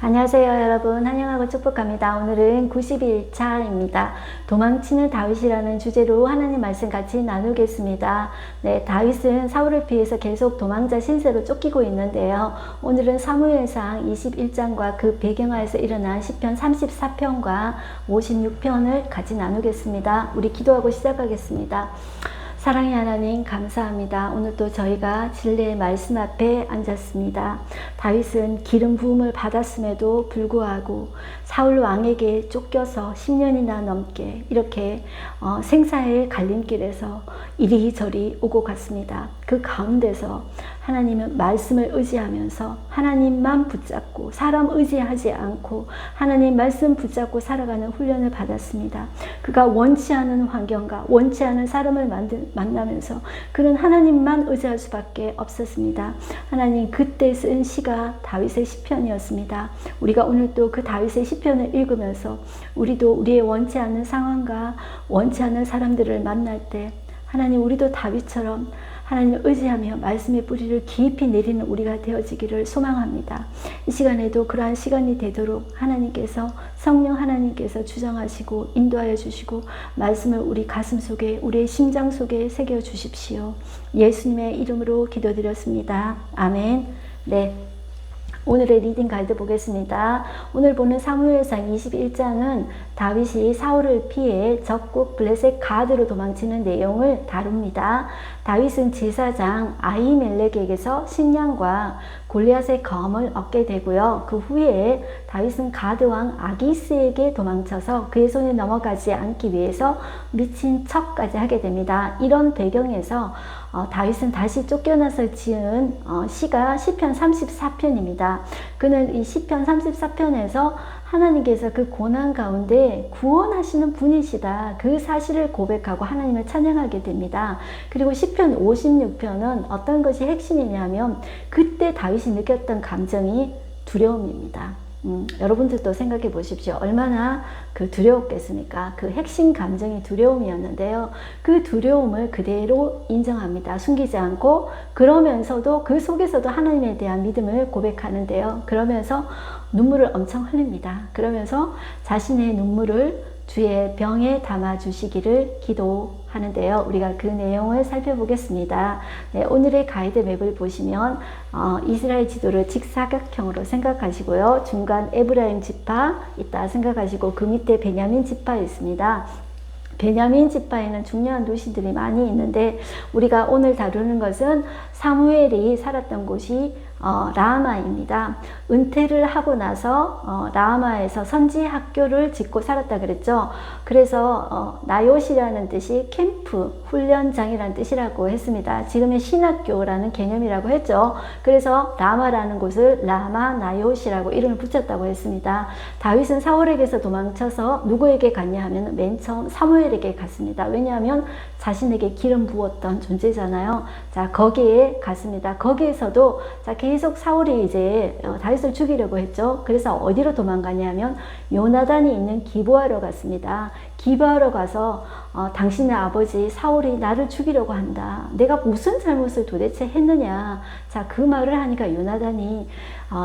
안녕하세요 여러분, 환영하고 축복합니다. 오늘은 91차입니다. 도망치는 다윗이라는 주제로 하나님 말씀 같이 나누겠습니다. 네, 다윗은 사울을 피해서 계속 도망자 신세로 쫓기고 있는데요. 오늘은 사무엘상 21장과 그 배경하에서 일어난 시편 34편과 56편을 같이 나누겠습니다. 우리 기도하고 시작하겠습니다. 사랑의 하나님 감사합니다. 오늘도 저희가 진리의 말씀 앞에 앉았습니다. 다윗은 기름 부음을 받았음에도 불구하고 사울 왕에게 쫓겨서 10년이나 넘게 이렇게 생사의 갈림길에서 이리저리 오고 갔습니다. 그 가운데서 하나님은 말씀을 의지하면서 하나님만 붙잡고 사람 의지하지 않고 하나님 말씀 붙잡고 살아가는 훈련을 받았습니다. 그가 원치 않은 환경과 원치 않은 사람을 만나면서 그는 하나님만 의지할 수밖에 없었습니다. 하나님, 그때 쓴 시가 다윗의 시편이었습니다. 우리가 오늘 또 그 다윗의 시편을 읽으면서 우리도 우리의 원치 않는 상황과 원치 않는 사람들을 만날 때 하나님, 우리도 다윗처럼 하나님을 의지하며 말씀의 뿌리를 깊이 내리는 우리가 되어지기를 소망합니다. 이 시간에도 그러한 시간이 되도록 하나님께서, 성령 하나님께서 주장하시고 인도하여 주시고 말씀을 우리 가슴 속에, 우리의 심장 속에 새겨 주십시오. 예수님의 이름으로 기도드렸습니다. 아멘. 네. 오늘의 리딩 가이드 보겠습니다. 오늘 보는 사무엘상 21장은 다윗이 사울을 피해 적국 블레셋 가드로 도망치는 내용을 다룹니다. 다윗은 제사장 아히멜렉에게서 식량과 골리앗의 검을 얻게 되고요. 그 후에 다윗은 가드왕 아기스에게 도망쳐서 그의 손에 넘어가지 않기 위해서 미친 척까지 하게 됩니다. 이런 배경에서 다윗은 다시 쫓겨나서 지은 시가 시편 34편입니다. 그는 이 시편 34편에서 하나님께서 그 고난 가운데 구원하시는 분이시다, 그 사실을 고백하고 하나님을 찬양하게 됩니다. 그리고 시편 56편은 어떤 것이 핵심이냐면 그때 다윗이 느꼈던 감정이 두려움입니다. 여러분들도 생각해 보십시오. 얼마나 두려웠겠습니까? 그 핵심 감정이 두려움이었는데요. 그 두려움을 그대로 인정합니다. 숨기지 않고, 그러면서도 그 속에서도 하나님에 대한 믿음을 고백하는데요. 그러면서 눈물을 엄청 흘립니다. 그러면서 자신의 눈물을 주의 병에 담아 주시기를 기도하는데요. 우리가 그 내용을 살펴보겠습니다. 네, 오늘의 가이드 맵을 보시면 이스라엘 지도를 직사각형으로 생각하시고요. 중간 에브라임 지파 있다 생각하시고 그 밑에 베냐민 지파 있습니다. 베냐민 지파에는 중요한 도시들이 많이 있는데 우리가 오늘 다루는 것은 사무엘이 살았던 곳이 라마입니다. 은퇴를 하고 나서 라마에서 선지 학교를 짓고 살았다 그랬죠. 그래서 나요시라는 뜻이 캠프, 훈련장이라는 뜻이라고 했습니다. 지금의 신학교라는 개념이라고 했죠. 그래서 라마라는 곳을 라마 나요시라고 이름을 붙였다고 했습니다. 다윗은 사울에게서 도망쳐서 누구에게 갔냐 하면 맨 처음 사무엘에게 갔습니다. 왜냐하면 자신에게 기름 부었던 존재잖아요. 자, 거기에 갔습니다. 거기에서도 계속 사울이 이제 다윗을 죽이려고 했죠. 그래서 어디로 도망가냐면 요나단이 있는 기브아로 갔습니다. 기브아로 가서 당신의 아버지 사울이 나를 죽이려고 한다. 내가 무슨 잘못을 도대체 했느냐. 자, 그 말을 하니까 요나단이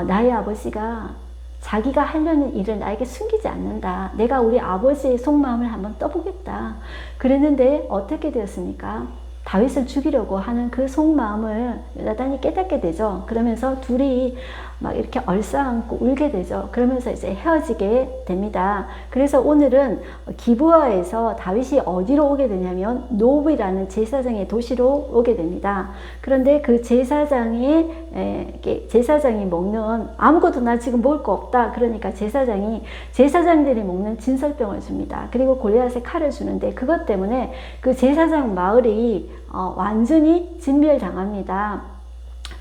나의 아버지가 자기가 하려는 일을 나에게 숨기지 않는다. 내가 우리 아버지의 속마음을 한번 떠보겠다. 그랬는데 어떻게 되었습니까? 다윗을 죽이려고 하는 그 속마음을 요나단이 깨닫게 되죠. 그러면서 둘이 막 이렇게 얼싸안고 울게 되죠. 그러면서 이제 헤어지게 됩니다. 그래서 오늘은 기브아에서 다윗이 어디로 오게 되냐면 노브라는 제사장의 도시로 오게 됩니다. 그런데 그 제사장이 먹는 아무것도 나 지금 먹을 거 없다. 그러니까 제사장들이 먹는 진설병을 줍니다. 그리고 골리앗의 칼을 주는데 그것 때문에 그 제사장 마을이 완전히 진멸당합니다.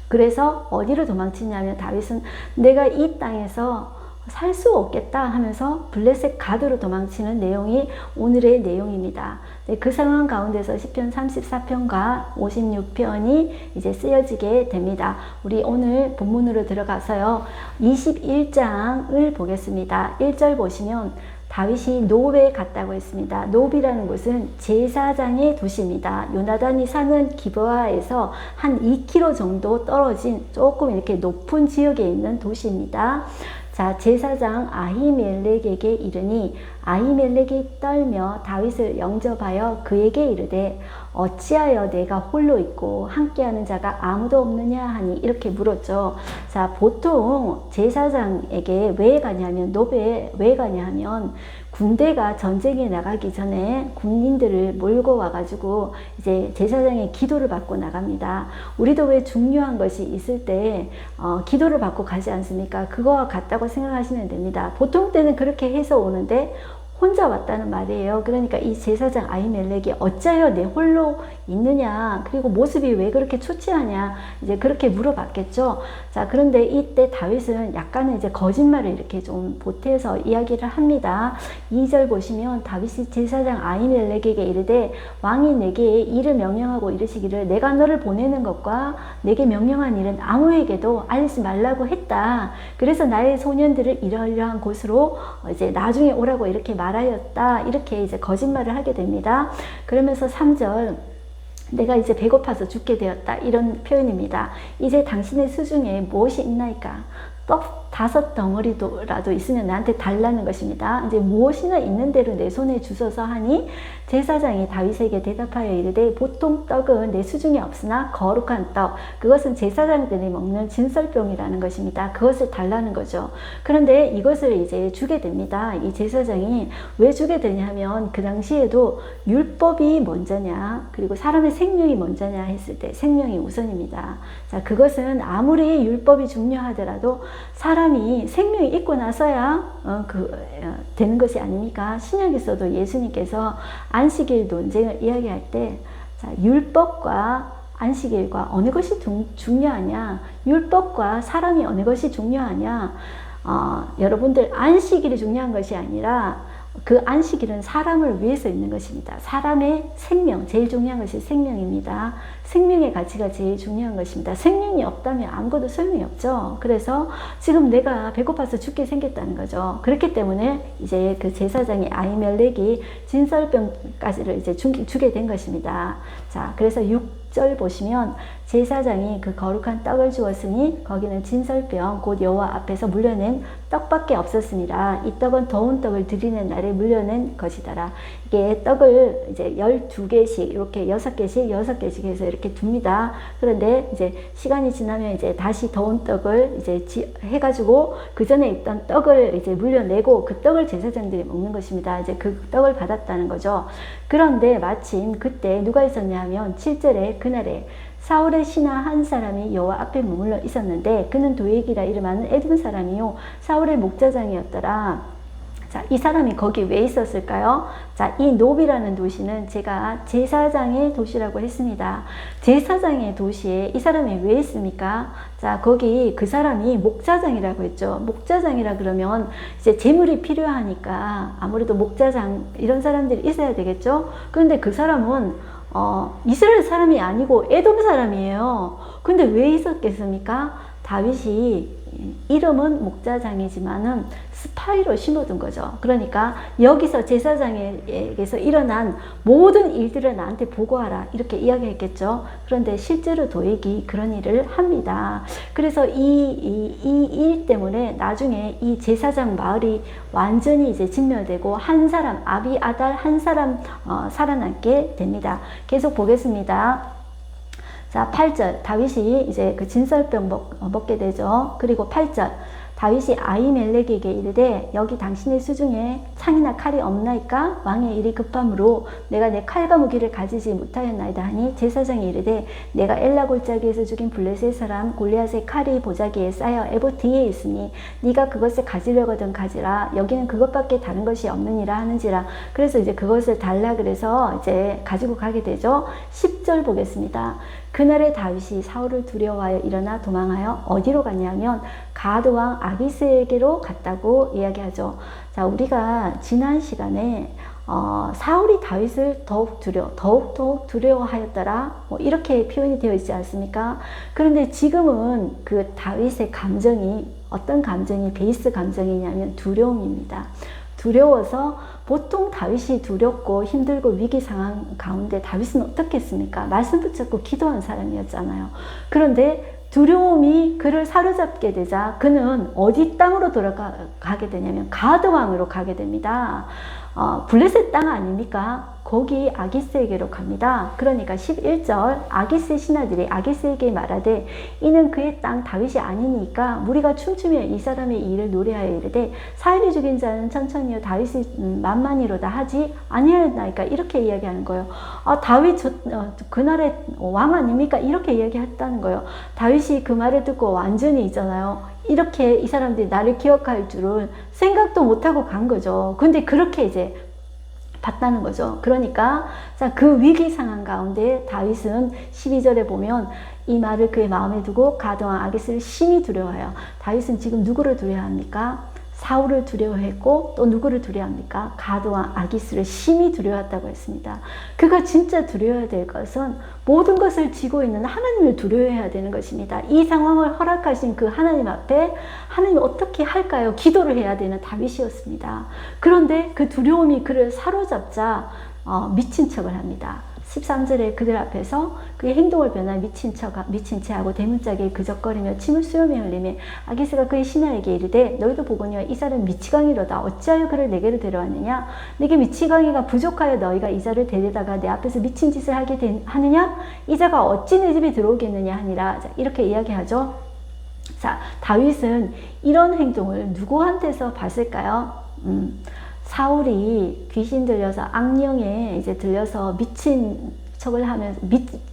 그래서 어디로 도망치냐면 다윗은 내가 이 땅에서 살 수 없겠다 하면서 블레셋 가드로 도망치는 내용이 오늘의 내용입니다. 네, 그 상황 가운데서 시편 34편과 56편이 이제 쓰여지게 됩니다. 우리 오늘 본문으로 들어가서요. 21장을 보겠습니다. 1절 보시면 다윗이 노브에 갔다고 했습니다. 노브라는 곳은 제사장의 도시입니다. 요나단이 사는 기브아에서 한 2km 정도 떨어진 조금 이렇게 높은 지역에 있는 도시입니다. 자, 제사장 아히멜렉에게 이르니 아히멜렉이 떨며 다윗을 영접하여 그에게 이르되 어찌하여 내가 홀로 있고 함께하는 자가 아무도 없느냐 하니 이렇게 물었죠. 자, 보통 제사장에게 왜 가냐면, 노베에 왜 가냐 하면, 군대가 전쟁에 나가기 전에 군인들을 몰고 와가지고 이제 제사장의 기도를 받고 나갑니다. 우리도 왜 중요한 것이 있을 때 기도를 받고 가지 않습니까? 그거와 같다고 생각하시면 됩니다. 보통 때는 그렇게 해서 오는데 혼자 왔다는 말이에요. 그러니까 이 제사장 아히멜렉이 어찌하여 내 홀로 있느냐, 그리고 모습이 왜 그렇게 초췌하냐, 이제 그렇게 물어봤겠죠. 자, 그런데 이때 다윗은 약간은 이제 거짓말을 이렇게 좀 보태서 이야기를 합니다. 2절 보시면 다윗이 제사장 아히멜렉에게 이르되 왕이 내게 일을 명령하고 이르시기를 내가 너를 보내는 것과 내게 명령한 일은 아무에게도 알리지 말라고 했다. 그래서 나의 소년들을 이러이러한 곳으로 이제 나중에 오라고 이렇게 말하였다. 이렇게 이제 거짓말을 하게 됩니다. 그러면서 3절 내가 이제 배고파서 죽게 되었다. 이런 표현입니다. 이제 당신의 수중에 무엇이 있나이까? 떡 5덩어리라도 있으면 나한테 달라는 것입니다. 이제 무엇이나 있는 대로 내 손에 주소서 하니 제사장이 다윗에게 대답하여 이르되 보통 떡은 내 수중에 없으나 거룩한 떡, 그것은 제사장들이 먹는 진설병이라는 것입니다. 그것을 달라는 거죠. 그런데 이것을 이제 주게 됩니다. 이 제사장이 왜 주게 되냐면 그 당시에도 율법이 먼저냐, 그리고 사람의 생명이 먼저냐 했을 때 생명이 우선입니다. 자, 그것은 아무리 율법이 중요하더라도 사람이 생명이 있고 나서야 되는 것이 아닙니까? 신약에서도 예수님께서 안식일 논쟁을 이야기할 때, 자, 율법과 안식일과 어느 것이 중요하냐, 율법과 사람이 어느 것이 중요하냐, 여러분들 안식일이 중요한 것이 아니라 그 안식일은 사람을 위해서 있는 것입니다. 사람의 생명, 제일 중요한 것이 생명입니다. 생명의 가치가 제일 중요한 것입니다. 생명이 없다면 아무것도 소용이 없죠. 그래서 지금 내가 배고파서 죽게 생겼다는 거죠. 그렇기 때문에 이제 그 제사장이 아히멜렉이 진설병까지를 이제 주게 된 것입니다. 자, 그래서 6절 보시면 제사장이 그 거룩한 떡을 주었으니 거기는 진설병 곧 여호와 앞에서 물려낸 떡밖에 없었습니다. 이 떡은 더운 떡을 드리는 날에 물려낸 것이더라. 이게 떡을 이제 12개씩 이렇게 6개씩 해서 이렇게 둡니다. 그런데 이제 시간이 지나면 이제 다시 더운 떡을 이제 해가지고 그 전에 있던 떡을 이제 물려내고 그 떡을 제사장들이 먹는 것입니다. 이제 그 떡을 받았다는 거죠. 그런데 마침 그때 누가 있었냐 하면 7절에 그날에 사울의 신하 한 사람이 여호와 앞에 머물러 있었는데 그는 도액이라 이름하는 에돔 사람이요 사울의 목자장이었더라. 자, 이 사람이 거기 왜 있었을까요? 자, 이 노비라는 도시는 제가 제사장의 도시라고 했습니다. 제사장의 도시에 이 사람이 왜 있습니까? 자, 거기 그 사람이 목자장이라고 했죠. 목자장이라 그러면 이제 재물이 필요하니까 아무래도 목자장 이런 사람들이 있어야 되겠죠. 그런데 그 사람은 이스라엘 사람이 아니고 에돔 사람이에요. 근데 왜 있었겠습니까? 다윗이 이름은 목자장이지만은 스파이로 심어둔 거죠. 그러니까 여기서 제사장에게서 일어난 모든 일들을 나한테 보고하라 이렇게 이야기했겠죠. 그런데 실제로 도액이 그런 일을 합니다. 그래서 이 일 때문에 나중에 이 제사장 마을이 완전히 이제 진멸되고 한 사람 아비아달 한 사람 살아남게 됩니다. 계속 보겠습니다. 자, 8절 다윗이 이제 그 진설병 먹게 되죠. 그리고 8절 다윗이 아히멜렉에게 이르되 여기 당신의 수중에 창이나 칼이 없나이까? 왕의 일이 급함으로 내가 내 칼과 무기를 가지지 못하였나이다 하니 제사장이 이르되 내가 엘라 골짜기에서 죽인 블레셋 사람 골리앗의 칼이 보자기에 쌓여 에봇 뒤에 있으니 네가 그것을 가지려거든 가지라. 여기는 그것밖에 다른 것이 없느니라 하는지라. 그래서 이제 그것을 달라 그래서 이제 가지고 가게 되죠. 10절 보겠습니다. 그날에 다윗이 사울을 두려워하여 일어나 도망하여 어디로 갔냐면 가드 왕 아비스에게로 갔다고 이야기하죠. 자, 우리가 지난 시간에 사울이 다윗을 더욱 두려워하였더라. 뭐 이렇게 표현이 되어 있지 않습니까? 그런데 지금은 그 다윗의 감정이 어떤 감정이 베이스 감정이냐면 두려움입니다. 두려워서 보통 다윗이 두렵고 힘들고 위기 상황 가운데 다윗은 어떻게 했습니까? 말씀 붙잡고 기도한 사람이었잖아요. 그런데 두려움이 그를 사로잡게 되자 그는 어디 땅으로 돌아가게 되냐면 가드 왕으로 가게 됩니다. 블레셋 땅 아닙니까? 거기 아기스에게로 갑니다. 그러니까 11절 아기스 신하들이 아기스에게 말하되 이는 그의 땅 다윗이 아니니까 우리가 춤추며 이 사람의 일을 노래하여 이르되 사울이 죽인 자는 천천히요 다윗이 만만히로다 하지 아니하였나이까 이렇게 이야기하는 거예요. 다윗 그날의 왕 아닙니까? 이렇게 이야기했다는 거예요. 다윗이 그 말을 듣고 완전히 있잖아요. 이렇게 이 사람들이 나를 기억할 줄은 생각도 못하고 간 거죠. 근데 그렇게 이제 봤다는 거죠. 그러니까 자, 그 위기 상황 가운데 다윗은 12절에 보면 이 말을 그의 마음에 두고 가드왕 아기스를 심히 두려워해요. 다윗은 지금 누구를 두려워합니까? 사울을 두려워했고 또 누구를 두려워합니까? 가드왕 아기스를 심히 두려워했다고 했습니다. 그가 진짜 두려워해야 될 것은 모든 것을 지고 있는 하나님을 두려워해야 되는 것입니다. 이 상황을 허락하신 그 하나님 앞에 하나님 어떻게 할까요? 기도를 해야 되는 다윗이었습니다. 그런데 그 두려움이 그를 사로잡자 미친 척을 합니다. 13절에 그들 앞에서 그의 행동을 변한 미친 채 하고 대문짝에 그적거리며 침을 수염에 흘리며 아기스가 그의 신하에게 이르되 너희도 보거니와 이 사람 미치광이로다 어찌하여 그를 내게로 데려왔느냐 내게 미치광이가 부족하여 너희가 이 자를 데려다가 내 앞에서 미친 짓을 하느냐 이 자가 어찌 내 집에 들어오겠느냐 하니라. 자, 이렇게 이야기하죠. 자, 다윗은 이런 행동을 누구한테서 봤을까요? 사울이 귀신 들려서 악령에 이제 들려서 미친 척을 하면서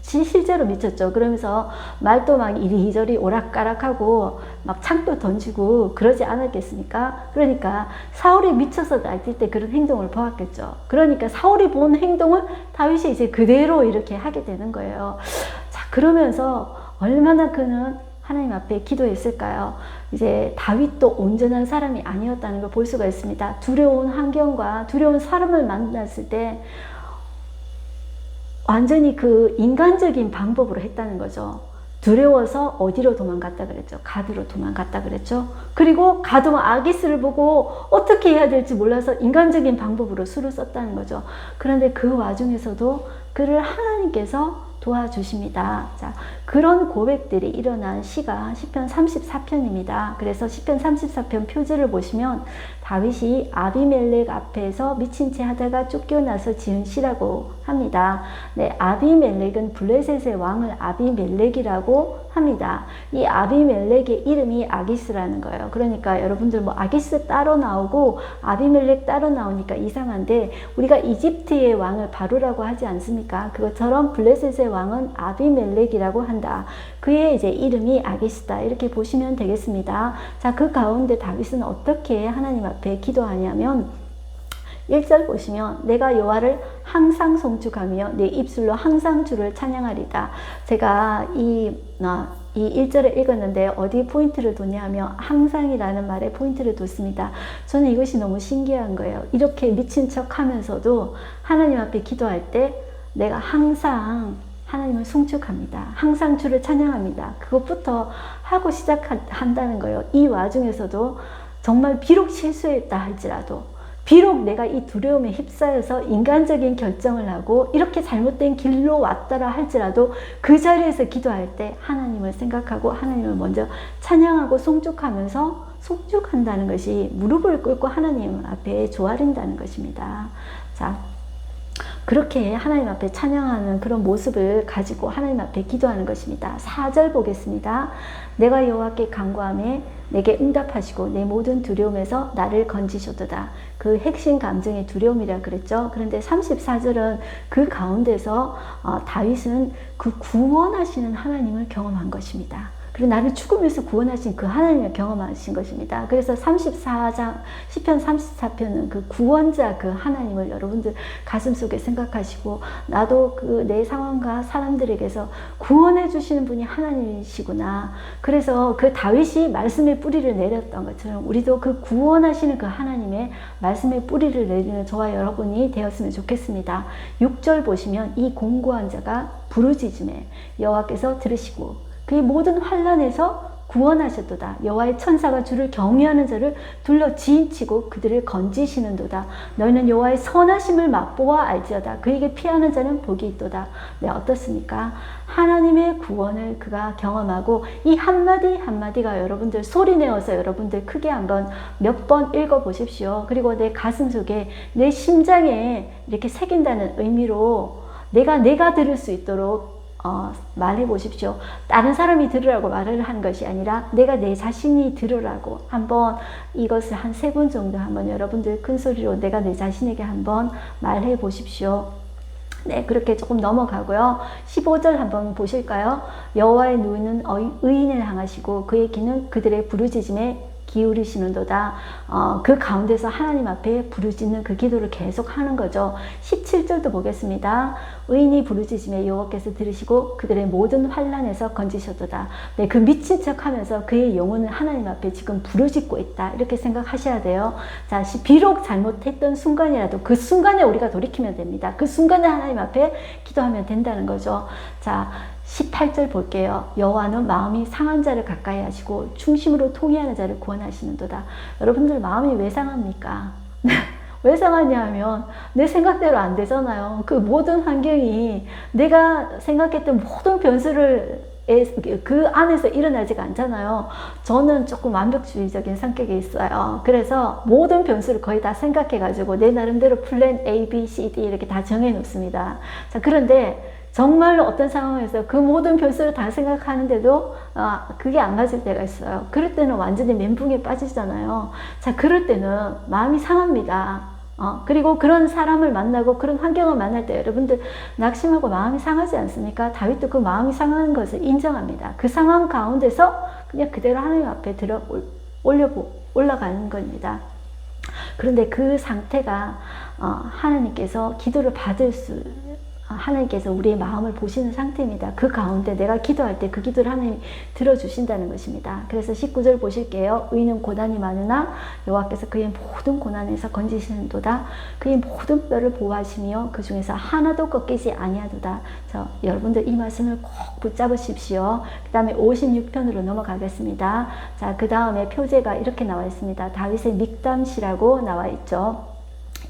실제로 미쳤죠. 그러면서 말도 막 이리저리 오락가락하고 막 창도 던지고 그러지 않았겠습니까? 그러니까 사울이 미쳐서 날뛸 때 그런 행동을 보았겠죠. 그러니까 사울이 본 행동을 다윗이 이제 그대로 이렇게 하게 되는 거예요. 자, 그러면서 얼마나 그는 하나님 앞에 기도했을까요? 이제 다윗도 온전한 사람이 아니었다는 걸 볼 수가 있습니다. 두려운 환경과 두려운 사람을 만났을 때 완전히 그 인간적인 방법으로 했다는 거죠. 두려워서 어디로 도망갔다 그랬죠? 가드로 도망갔다 그랬죠? 그리고 가드와 아기스를 보고 어떻게 해야 될지 몰라서 인간적인 방법으로 수를 썼다는 거죠. 그런데 그 와중에서도 그를 하나님께서 도와주십니다. 자, 그런 고백들이 일어난 시가 시편 34편입니다. 그래서 시편 34편 표지를 보시면 다윗이 아비멜렉 앞에서 미친 채 하다가 쫓겨나서 지은 시라고 합니다. 네, 아비멜렉은 블레셋의 왕을 아비멜렉이라고 합니다. 이 아비멜렉의 이름이 아기스라는 거예요. 그러니까 여러분들 뭐 아기스 따로 나오고 아비멜렉 따로 나오니까 이상한데 우리가 이집트의 왕을 바로라고 하지 않습니까? 그것처럼 블레셋의 왕은 아비멜렉이라고 한다. 그의 이제 이름이 아기스다. 이렇게 보시면 되겠습니다. 자, 그 가운데 다윗은 어떻게 하나님 앞에 기도하냐면 1절 보시면 내가 여호와를 항상 송축하며 내 입술로 항상 주를 찬양하리다. 제가 이 1절을 읽었는데 어디 포인트를 뒀냐면 항상이라는 말에 포인트를 뒀습니다. 저는 이것이 너무 신기한 거예요. 이렇게 미친 척 하면서도 하나님 앞에 기도할 때 내가 항상 하나님을 송축합니다. 항상 주를 찬양합니다. 그것부터 하고 시작한다는 거예요. 이 와중에서도 정말 비록 실수했다 할지라도 비록 내가 이 두려움에 휩싸여서 인간적인 결정을 하고 이렇게 잘못된 길로 왔다라 할지라도 그 자리에서 기도할 때 하나님을 생각하고 하나님을 먼저 찬양하고 송축한다는 것이 무릎을 꿇고 하나님 앞에 조아린다는 것입니다. 자, 그렇게 하나님 앞에 찬양하는 그런 모습을 가지고 하나님 앞에 기도하는 것입니다. 4절 보겠습니다. 내가 여호와께 간구하며 내게 응답하시고 내 모든 두려움에서 나를 건지셨도다. 그 핵심 감정의 두려움이라 그랬죠. 그런데 34절은 그 가운데서 다윗은 그 구원하시는 하나님을 경험한 것입니다. 그리고 나를 죽음에서 구원하신 그 하나님을 경험하신 것입니다. 그래서 34장 시편 34편은 그 구원자 그 하나님을 여러분들 가슴속에 생각하시고 나도 그 내 상황과 사람들에게서 구원해 주시는 분이 하나님이시구나. 그래서 그 다윗이 말씀의 뿌리를 내렸던 것처럼 우리도 그 구원하시는 그 하나님의 말씀의 뿌리를 내리는 저와 여러분이 되었으면 좋겠습니다. 6절 보시면 이 공고한 자가 부르짖음에 여호와께서 들으시고 그의 모든 환난에서 구원하셨도다. 여호와의 천사가 주를 경외하는 자를 둘러 지인치고 그들을 건지시는도다. 너희는 여호와의 선하심을 맛보아 알지어다. 그에게 피하는 자는 복이 있도다. 네, 어떻습니까? 하나님의 구원을 그가 경험하고 이 한마디 한마디가 여러분들 소리내어서 여러분들 크게 한번 몇 번 읽어보십시오. 그리고 내 가슴 속에 내 심장에 이렇게 새긴다는 의미로 내가 들을 수 있도록 말해 보십시오. 다른 사람이 들으라고 말을 한 것이 아니라 내가 내 자신이 들으라고 한번 이것을 한 3번 정도 한번 여러분들 큰 소리로 내가 내 자신에게 한번 말해 보십시오. 네, 그렇게 조금 넘어가고요. 15절 한번 보실까요? 여호와의 눈은 의인을 향하시고 그의 귀는 그들의 부르짖음에 기울이시는도다. 그 가운데서 하나님 앞에 부르짖는 그 기도를 계속 하는 거죠. 17절도 보겠습니다. 의인이 부르짖음에 여호와께서 들으시고 그들의 모든 환난에서 건지셨도다. 네, 그 미친 척하면서 그의 영혼은 하나님 앞에 지금 부르짖고 있다. 이렇게 생각하셔야 돼요. 자, 비록 잘못했던 순간이라도 그 순간에 우리가 돌이키면 됩니다. 그 순간에 하나님 앞에 기도하면 된다는 거죠. 자, 18절 볼게요. 여호와는 마음이 상한 자를 가까이 하시고 중심으로 통회하는 자를 구원하시는도다. 여러분들 마음이 왜 상합니까? 왜 상하냐 하면 내 생각대로 안 되잖아요. 그 모든 환경이 내가 생각했던 모든 변수를 그 안에서 일어나지가 않잖아요. 저는 조금 완벽주의적인 성격이 있어요. 그래서 모든 변수를 거의 다 생각해 가지고 내 나름대로 플랜 A, B, C, D 이렇게 다 정해 놓습니다. 자, 그런데 정말로 어떤 상황에서 그 모든 변수를 다 생각하는데도 그게 안 맞을 때가 있어요. 그럴 때는 완전히 멘붕에 빠지잖아요. 자, 그럴 때는 마음이 상합니다. 그리고 그런 사람을 만나고 그런 환경을 만날 때 여러분들 낙심하고 마음이 상하지 않습니까? 다윗도 그 마음이 상한 것을 인정합니다. 그 상황 가운데서 그냥 그대로 하나님 앞에 올라가는 겁니다. 그런데 그 상태가 하나님께서 기도를 하나님께서 우리의 마음을 보시는 상태입니다. 그 가운데 내가 기도할 때 그 기도를 하나님이 들어주신다는 것입니다. 그래서 19절 보실게요. 의인은 고난이 많으나 여호와께서 그의 모든 고난에서 건지시는도다. 그의 모든 뼈를 보호하시며 그 중에서 하나도 꺾이지 아니하도다. 여러분들 이 말씀을 꼭 붙잡으십시오. 그 다음에 56편으로 넘어가겠습니다. 자, 그 다음에 표제가 이렇게 나와 있습니다. 다윗의 믹담시라고 나와 있죠.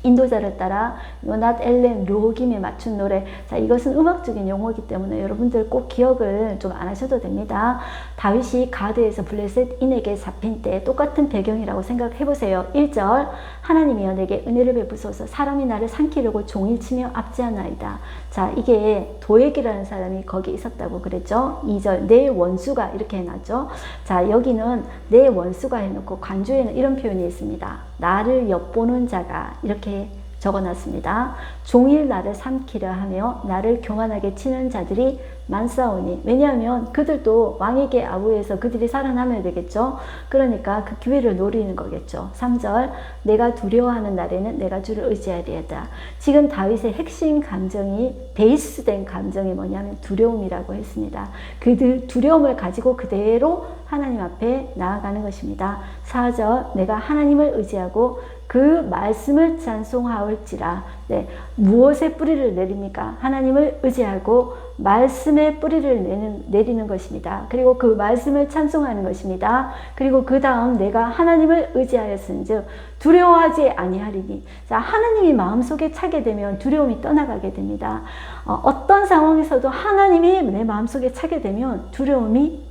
인도자를 따라 요낫 엘렌 로김에 맞춘 노래. 자, 이것은 음악적인 용어이기 때문에 여러분들 꼭 기억을 좀 안 하셔도 됩니다. 다윗이 가드에서 블레셋인에게 잡힌 때 똑같은 배경이라고 생각해 보세요. 1절 하나님이여 내게 은혜를 베푸소서. 사람이 나를 삼키려고 종일 치며 압제하나이다. 자, 이게 도액이라는 사람이 거기 있었다고 그랬죠. 2절 내 원수가 이렇게 해놨죠. 자, 여기는 내 원수가 해놓고 관주에는 이런 표현이 있습니다. 나를 엿보는 자가 이렇게 적어놨습니다. 종일 나를 삼키려 하며 나를 교만하게 치는 자들이 많사오니. 왜냐하면 그들도 왕에게 아부해서 그들이 살아남아야 되겠죠. 그러니까 그 기회를 노리는 거겠죠. 3절 내가 두려워하는 날에는 내가 주를 의지하리이다. 지금 다윗의 핵심 감정이 베이스된 감정이 뭐냐면 두려움이라고 했습니다. 그 두려움을 가지고 그대로 하나님 앞에 나아가는 것입니다. 4절 내가 하나님을 의지하고 그 말씀을 찬송하올지라. 네, 무엇에 뿌리를 내립니까? 하나님을 의지하고 말씀에 뿌리를 내리는 것입니다. 그리고 그 말씀을 찬송하는 것입니다. 그리고 그 다음 내가 하나님을 의지하였은즉 두려워하지 아니하리니. 자, 하나님이 마음속에 차게 되면 두려움이 떠나가게 됩니다. 어떤 상황에서도 하나님이 내 마음속에 차게 되면 두려움이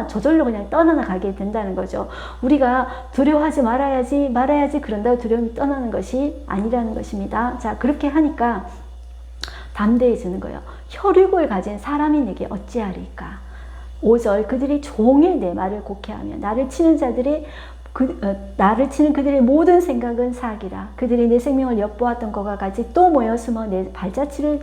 저절로 그냥 떠나가게 된다는 거죠. 우리가 두려워하지 말아야지 그런다고 두려움이 떠나는 것이 아니라는 것입니다. 자, 그렇게 하니까 담대해지는 거예요. 혈육을 가진 사람이 내게 어찌하리까. 5절 그들이 종일 내 말을 곡해하며 나를 치는 그들의 모든 생각은 사기라. 그들이 내 생명을 엿보았던 것과 같이 또 모여 숨어 내 발자취를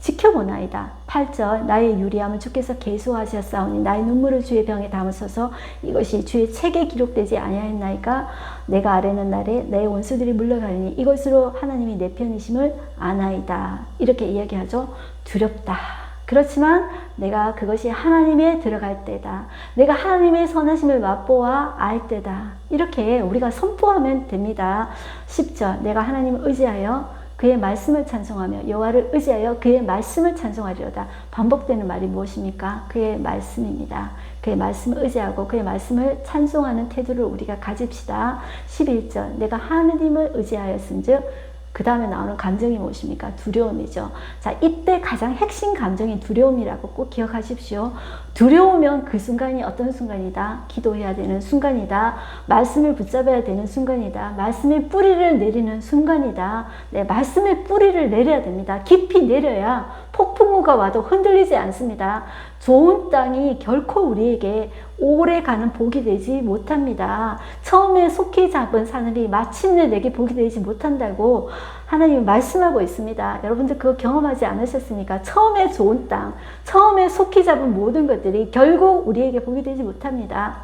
지켜보나이다. 8절 나의 유리함을 주께서 계수하셨사오니 나의 눈물을 주의 병에 담으소서. 이것이 주의 책에 기록되지 아니하였나이까. 내가 아뢰는 날에 내 원수들이 물러가리니 이것으로 하나님이 내 편이심을 아나이다. 이렇게 이야기하죠. 두렵다. 그렇지만 내가 그것이 하나님에 들어갈 때다. 내가 하나님의 선하심을 맛보아 알 때다. 이렇게 우리가 선포하면 됩니다. 10절 내가 하나님을 의지하여 그의 말씀을 찬송하며 여호와를 의지하여 그의 말씀을 찬송하리로다. 반복되는 말이 무엇입니까? 그의 말씀입니다. 그의 말씀을 의지하고 그의 말씀을 찬송하는 태도를 우리가 가집시다. 11절 내가 하느님을 의지하였은즉 그 다음에 나오는 감정이 무엇입니까? 두려움이죠. 자, 이때 가장 핵심 감정이 두려움이라고 꼭 기억하십시오. 두려우면 그 순간이 어떤 순간이다? 기도해야 되는 순간이다. 말씀을 붙잡아야 되는 순간이다. 말씀의 뿌리를 내리는 순간이다. 네, 말씀의 뿌리를 내려야 됩니다. 깊이 내려야 폭풍우가 와도 흔들리지 않습니다. 좋은 땅이 결코 우리에게 오래가는 복이 되지 못합니다. 처음에 속히 잡은 사늘이 마침내 내게 복이 되지 못한다고 하나님이 말씀하고 있습니다. 여러분들 그거 경험하지 않으셨습니까? 처음에 좋은 땅, 처음에 속히 잡은 모든 것들이 결국 우리에게 복이 되지 못합니다.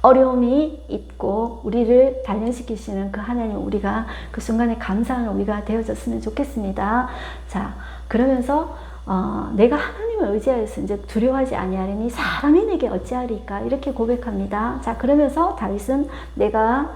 어려움이 있고 우리를 단련시키시는 그 하나님, 우리가 그 순간에 감사하는 우리가 되어졌으면 좋겠습니다. 자, 그러면서 내가 하나님을 의지하였으 이제 두려워하지 아니하리니 사람이 내게 어찌하리까, 이렇게 고백합니다. 자, 그러면서 다윗은 내가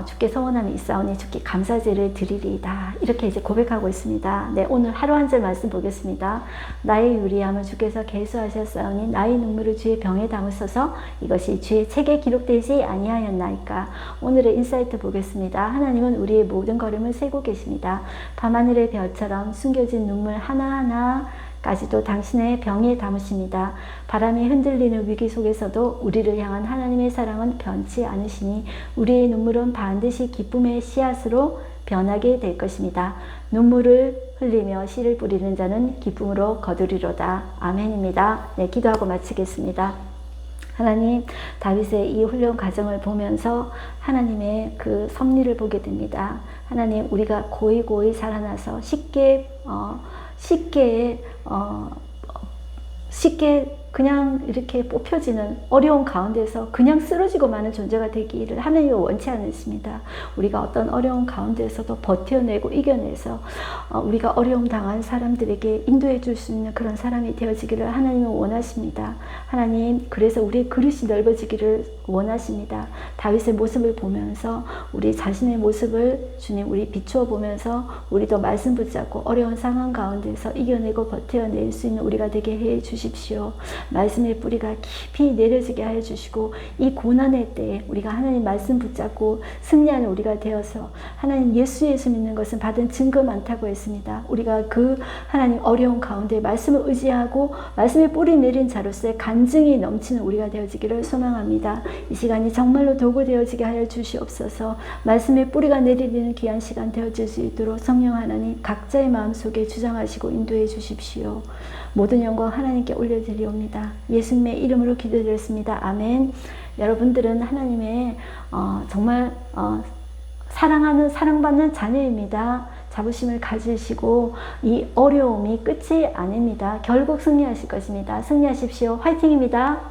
주께 서원함이 있사오니 주께 감사제를 드리리이다, 이렇게 이제 고백하고 있습니다. 네, 오늘 하루 한 절 말씀 보겠습니다. 나의 유리함을 주께서 계수하셨사오니 나의 눈물을 주의 병에 담으소서, 이것이 주의 책에 기록되지 아니하였나이까. 오늘의 인사이트 보겠습니다. 하나님은 우리의 모든 걸음을 세고 계십니다. 밤하늘의 별처럼 숨겨진 눈물 하나하나 까지도 당신의 병에 담으십니다. 바람이 흔들리는 위기 속에서도 우리를 향한 하나님의 사랑은 변치 않으시니 우리의 눈물은 반드시 기쁨의 씨앗으로 변하게 될 것입니다. 눈물을 흘리며 씨를 뿌리는 자는 기쁨으로 거두리로다. 아멘입니다. 네, 기도하고 마치겠습니다. 하나님, 다윗의 이 훈련 과정을 보면서 하나님의 그 섭리를 보게 됩니다. 하나님, 우리가 고이 자라나서 쉽게 그냥 이렇게 뽑혀지는 어려운 가운데서 그냥 쓰러지고 마는 존재가 되기를 하나님은 원치 않으십니다. 우리가 어떤 어려운 가운데서도 버텨내고 이겨내서 우리가 어려움 당한 사람들에게 인도해 줄 수 있는 그런 사람이 되어지기를 하나님은 원하십니다. 하나님, 그래서 우리의 그릇이 넓어지기를 원하십니다. 다윗의 모습을 보면서 우리 자신의 모습을 주님 우리 비추어 보면서 우리도 말씀 붙잡고 어려운 상황 가운데서 이겨내고 버텨낼 수 있는 우리가 되게 해 주십시오. 말씀의 뿌리가 깊이 내려지게 하여 주시고 이 고난의 때에 우리가 하나님 말씀 붙잡고 승리하는 우리가 되어서 하나님 예수 믿는 것은 받은 증거 많다고 했습니다. 우리가 그 하나님 어려운 가운데 말씀을 의지하고 말씀의 뿌리 내린 자로서의 간증이 넘치는 우리가 되어지기를 소망합니다. 이 시간이 정말로 도구 되어지게 하여 주시옵소서. 말씀의 뿌리가 내리는 귀한 시간 되어질 수 있도록 성령 하나님 각자의 마음속에 주장하시고 인도해 주십시오. 모든 영광 하나님께 올려드리옵니다. 예수님의 이름으로 기도드렸습니다. 아멘. 여러분들은 하나님의 정말 사랑하는 사랑받는 자녀입니다. 자부심을 가지시고 이 어려움이 끝이 아닙니다. 결국 승리하실 것입니다. 승리하십시오. 화이팅입니다.